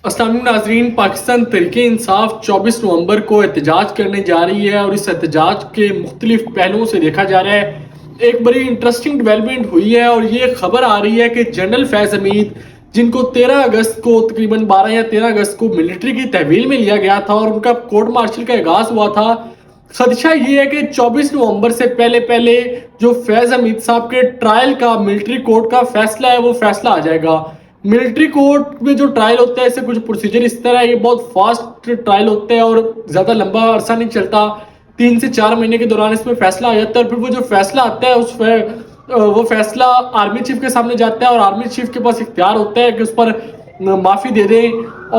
السلام علیکم ناظرین، پاکستان تحریک انصاف 24 نومبر کو احتجاج کرنے جا رہی ہے اور اس احتجاج کے مختلف پہلوؤں سے دیکھا جا رہا ہے۔ ایک بڑی انٹرسٹنگ ڈیولپمنٹ ہوئی ہے اور یہ خبر آ رہی ہے کہ جنرل فیض حمید، جن کو 13 اگست کو تقریباً 12 یا 13 اگست کو ملٹری کی تحویل میں لیا گیا تھا اور ان کا کورٹ مارشل کا آغاز ہوا تھا۔ خدشہ یہ ہے کہ 24 نومبر سے پہلے جو فیض حمید صاحب کے ٹرائل کا ملٹری کورٹ کا فیصلہ ہے وہ فیصلہ آ جائے گا۔ ملٹری کورٹ میں جو ٹرائل ہوتا ہے اس سے کچھ پروسیجر اس طرح ہے، یہ بہت فاسٹ ٹرائل ہوتا ہے اور زیادہ لمبا عرصہ نہیں چلتا۔ 3 سے 4 مہینے کے دوران اس میں فیصلہ آ جاتا ہے اور پھر وہ جو فیصلہ آتا ہے وہ فیصلہ آرمی چیف کے سامنے جاتا ہے اور آرمی چیف کے پاس اختیار ہوتا ہے کہ اس پر معافی دے دیں،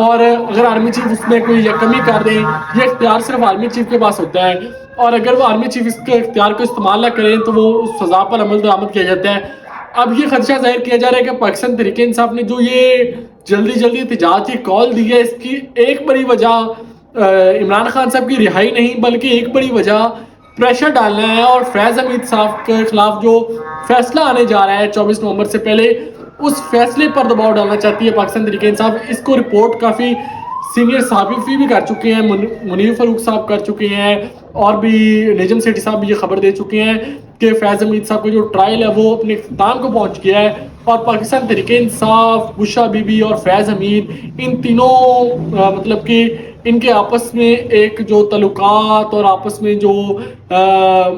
اور اگر آرمی چیف اس میں کوئی کمی کر دیں، یہ اختیار صرف آرمی چیف کے پاس ہوتا ہے، اور اگر وہ آرمی چیف اس کے اختیار کو استعمال نہ کریں تو وہ اس سزا پر عمل درآمد کیا جاتا ہے۔ اب یہ خدشہ ظاہر کیا جا رہا ہے کہ پاکستان تحریک انصاف نے جو یہ جلدی احتجاج کی کال دی ہے، اس کی ایک بڑی وجہ عمران خان صاحب کی رہائی نہیں بلکہ ایک بڑی وجہ پریشر ڈالنا ہے، اور فیض حمید صاحب کے خلاف جو فیصلہ آنے جا رہا ہے 24 نومبر سے پہلے، اس فیصلے پر دباؤ ڈالنا چاہتی ہے پاکستان تحریک انصاف۔ اس کو رپورٹ کافی سینئر صحافی بھی کر چکے ہیں، منیر فاروق صاحب کر چکے ہیں، اور بھی نجم سیٹھی صاحب بھی یہ خبر دے چکے ہیں کہ فیض حمید صاحب کا جو ٹرائل ہے وہ اپنے اختتام کو پہنچ گیا ہے، اور پاکستان تحریک انصاف، بشرا بی بی اور فیض حمید، ان تینوں مطلب کہ ان کے آپس میں ایک جو تعلقات اور آپس میں جو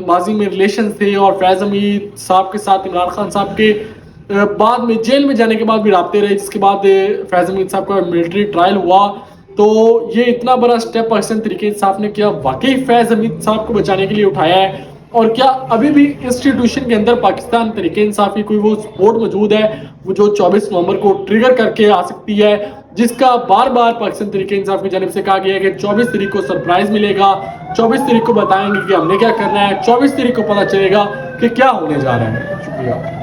ماضی میں ریلیشن تھے، اور فیض حمید صاحب کے ساتھ عمران خان صاحب کے بعد میں جیل میں جانے کے بعد بھی رابطے رہے، جس کے بعد فیض حمید صاحب کا ملٹری ٹرائل ہوا۔ تو یہ اتنا بڑا سٹیپ پاکستان تحریک انصاف نے کیا واقعی فیض حمید صاحب کو بچانے کے لیے اٹھایا ہے، اور کیا ابھی بھی انسٹیٹیوشن کے اندر پاکستان تحریک انصاف کی کوئی وہ سپورٹ موجود ہے وہ جو 24 نومبر کو ٹریگر کر کے آ سکتی ہے، جس کا بار بار پاکستان تحریک انصاف کی جانب سے کہا گیا ہے کہ 24 تاریخ کو سرپرائز ملے گا، 24 تاریخ کو بتائیں گے کہ ہم نے کیا کرنا ہے، 24 تاریخ کو پتہ چلے گا کہ کیا ہونے جا رہا ہے۔ شکریہ۔